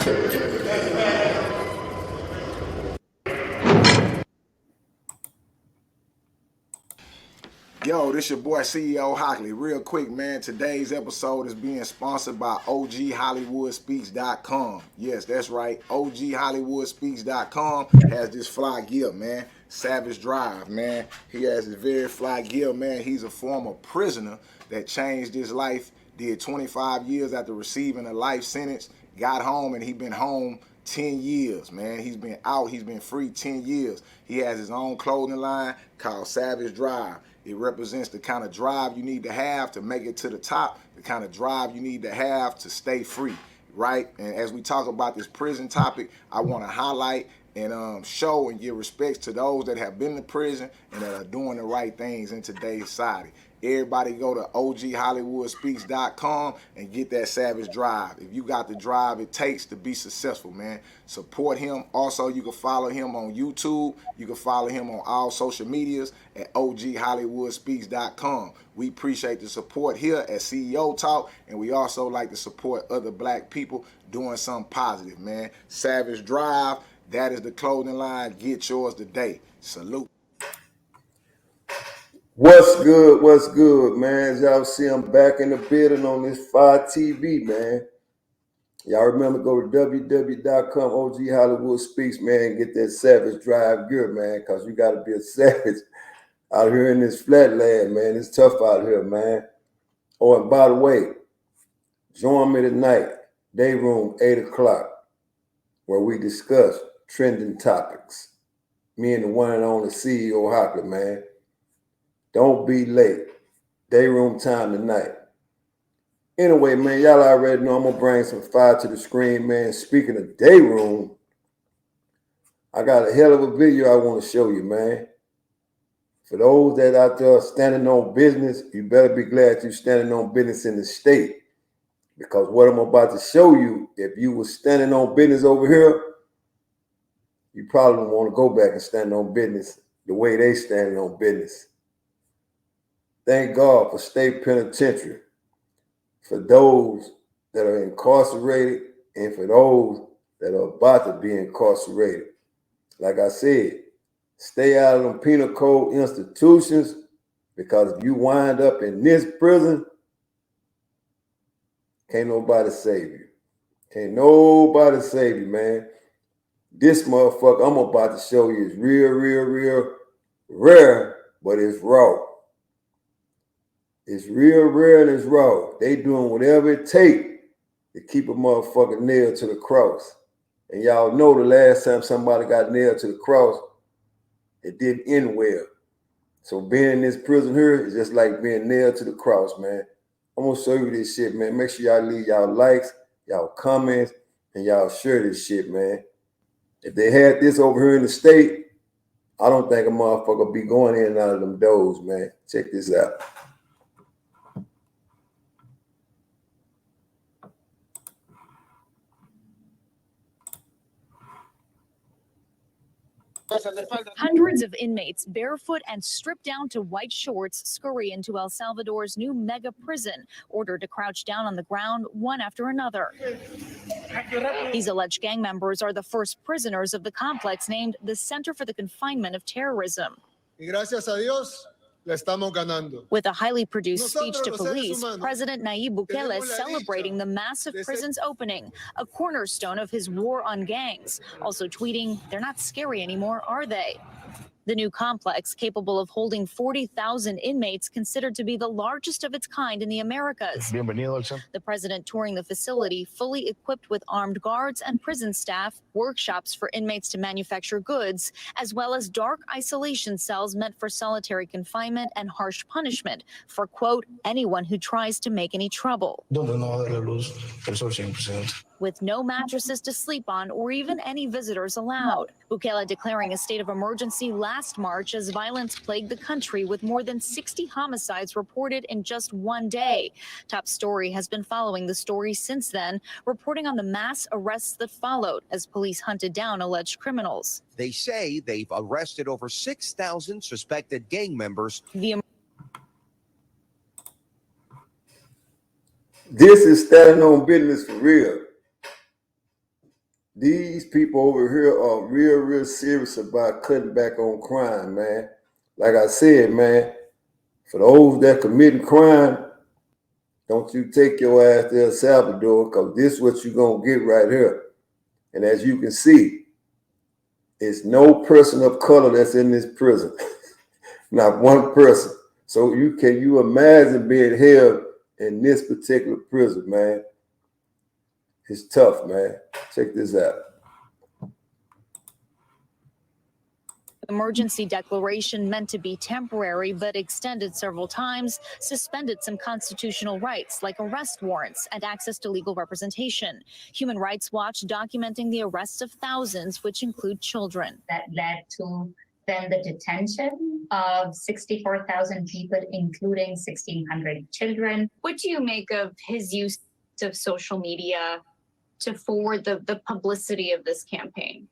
Yo, this your boy CEO Hockley. Real quick, man, today's episode is being sponsored by OGHollywoodspeaks.com. Yes, that's right. OGHollywoodspeaks.com has this fly gear, man. Savage Drive, man. He has this very fly gear, man. He's a former prisoner that changed his life, did 25 years after receiving a life sentence, got home, and he been home 10 years, man. He's been out, he's been free 10 years. He has his own clothing line called Savage Drive. It represents the kind of drive you need to have to make it to the top, the kind of drive you need to have to stay free, right? And as we talk about this prison topic, I want to highlight and show and give respects to those that have been to prison and that are doing the right things in today's society. Everybody go to OGHollywoodspeaks.com and get that Savage Drive. If you got the drive it takes to be successful, man, support him. Also, you can follow him on YouTube. You can follow him on all social medias at OGHollywoodspeaks.com. We appreciate the support here at CEO Talk, and we also like to support other black people doing something positive, man. Savage Drive, that is the clothing line. Get yours today. Salute. What's good, man? As y'all see, I'm back in the building on this Fire TV, man. Y'all remember, go to www.com, OG Hollywood Speaks, man, and get that Savage Drive gear, man, because you got to be a savage out here in this flatland, man. It's tough out here, man. Oh, and by the way, join me tonight, day room, 8 o'clock, where we discuss trending topics. Me and the one and only CEO Hockley, man. Don't be late. Day room time tonight. Anyway, man, y'all already know I'm going to bring some fire to the screen, man. Speaking of day room, I got a hell of a video I want to show you, man. For those that out there standing on business, you better be glad you're standing on business in the state. Because what I'm about to show you, if you were standing on business over here, you probably don't want to go back and stand on business the way they standing on business. Thank God for state penitentiary, for those that are incarcerated and for those that are about to be incarcerated. Like I said, stay out of them penal code institutions, because if you wind up in this prison, can't nobody save you. Can't nobody save you, man. This motherfucker I'm about to show you is real rare, but it's raw. It's real rare and it's raw. They doing whatever it takes to keep a motherfucker nailed to the cross. And y'all know the last time somebody got nailed to the cross, it didn't end well. So being in this prison here is just like being nailed to the cross, man. I'm going to show you this shit, man. Make sure y'all leave y'all likes, y'all comments, and y'all share this shit, man. If they had this over here in the state, I don't think a motherfucker be going in and out of them doors, man. Check this out. Hundreds of inmates, barefoot and stripped down to white shorts, scurry into El Salvador's new mega prison, ordered to crouch down on the ground one after another. These alleged gang members are the first prisoners of the complex named the Center for the Confinement of Terrorism. Y gracias a Dios, la estamos ganando. With a highly produced speech to police, President Nayib Bukele celebrating the massive prison's opening, a cornerstone of his war on gangs. Also tweeting, "They're not scary anymore, are they?" The new complex, capable of holding 40,000 inmates, considered to be the largest of its kind in the Americas. The president touring the facility, fully equipped with armed guards and prison staff, workshops for inmates to manufacture goods, as well as dark isolation cells meant for solitary confinement and harsh punishment for, quote, anyone who tries to make any trouble. With no mattresses to sleep on or even any visitors allowed. Bukele declaring a state of emergency last March as violence plagued the country, with more than 60 homicides reported in just one day. Top Story has been following the story since then, reporting on the mass arrests that followed as police hunted down alleged criminals. They say they've arrested over 6,000 suspected gang members. This is standing on business for real. These people over here are real serious about cutting back on crime, man. Like I said, man, for those that committing crime, don't you take your ass to El Salvador, because this is what you're going to get right here. And as you can see, it's no person of color that's in this prison. Not one person. So can you imagine being held in this particular prison, man? It's tough, man. Check this out. Emergency declaration meant to be temporary, but extended several times, suspended some constitutional rights like arrest warrants and access to legal representation. Human Rights Watch documenting the arrest of thousands, which include children. That led to then the detention of 64,000 people, including 1,600 children. What do you make of his use of social media to forward the publicity of this campaign?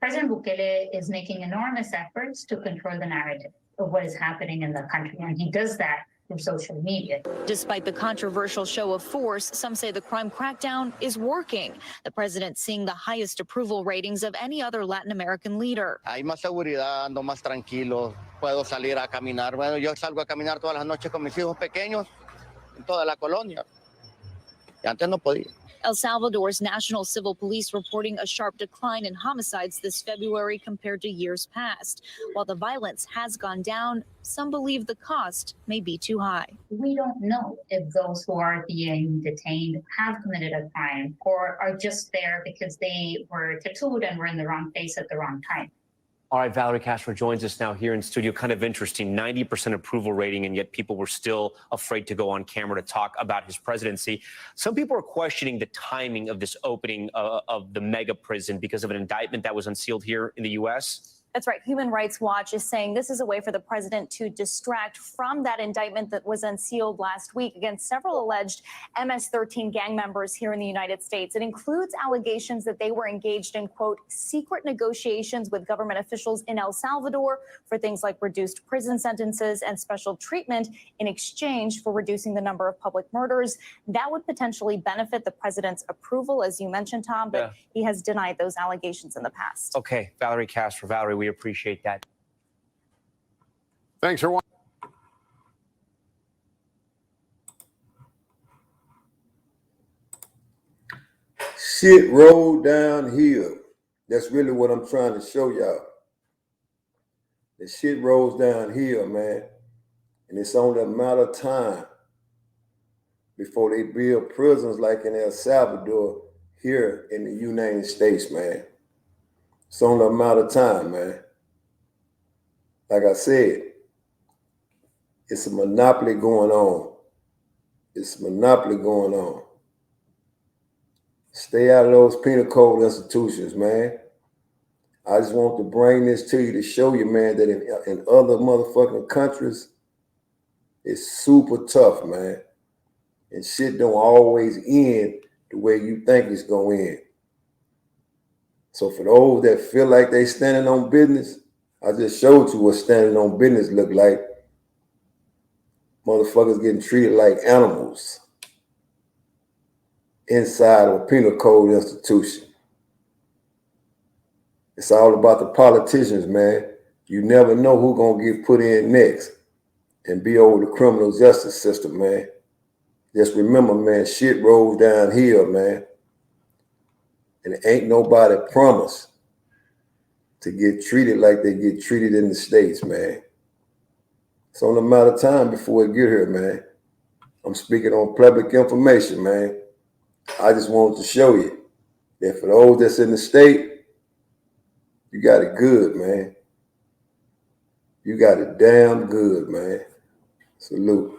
President Bukele is making enormous efforts to control the narrative of what is happening in the country, and he does that through social media. Despite the controversial show of force, some say the crime crackdown is working. The president seeing the highest approval ratings of any other Latin American leader. Hay más seguridad, ando más tranquilo, puedo salir a caminar. Bueno, yo salgo a caminar todas las noches con mis hijos pequeños en toda la colonia. Y antes no podía. El Salvador's National Civil Police reporting a sharp decline in homicides this February compared to years past. While the violence has gone down, some believe the cost may be too high. We don't know if those who are being detained have committed a crime or are just there because they were tattooed and were in the wrong place at the wrong time. All right, Valerie Castro joins us now here in studio. Kind of interesting, 90% approval rating, and yet people were still afraid to go on camera to talk about his presidency. Some people are questioning the timing of this opening of the mega prison because of an indictment that was unsealed here in the U.S. That's right. Human Rights Watch is saying this is a way for the president to distract from that indictment that was unsealed last week against several alleged MS-13 gang members here in the United States. It includes allegations that they were engaged in, quote, secret negotiations with government officials in El Salvador for things like reduced prison sentences and special treatment in exchange for reducing the number of public murders. That would potentially benefit the president's approval, as you mentioned, Tom, but he has denied those allegations in the past. Okay, Valerie Castro. Valerie, we appreciate that. Thanks for watching. Shit rolled downhill. That's really what I'm trying to show y'all. The shit rolls downhill, man. And it's only a matter of time before they build prisons like in El Salvador here in the United States, man. It's only a matter of time, man. Like I said, it's a monopoly going on. It's a monopoly going on. Stay out of those penal code institutions, man. I just want to bring this to you to show you, man, that in other motherfucking countries, it's super tough, man. And shit don't always end the way you think it's going to end. So for those that feel like they standing on business, I just showed you what standing on business look like. Motherfuckers getting treated like animals inside of a penal code institution. It's all about the politicians, man. You never know who's going to get put in next and be over the criminal justice system, man. Just remember, man, shit rolls downhill, man. And ain't nobody promised to get treated like they get treated in the States, man. It's only a matter of time before it get here, man. I'm speaking on public information, man. I just wanted to show you that for those that's in the state, you got it good, man. You got it damn good, man. Salute.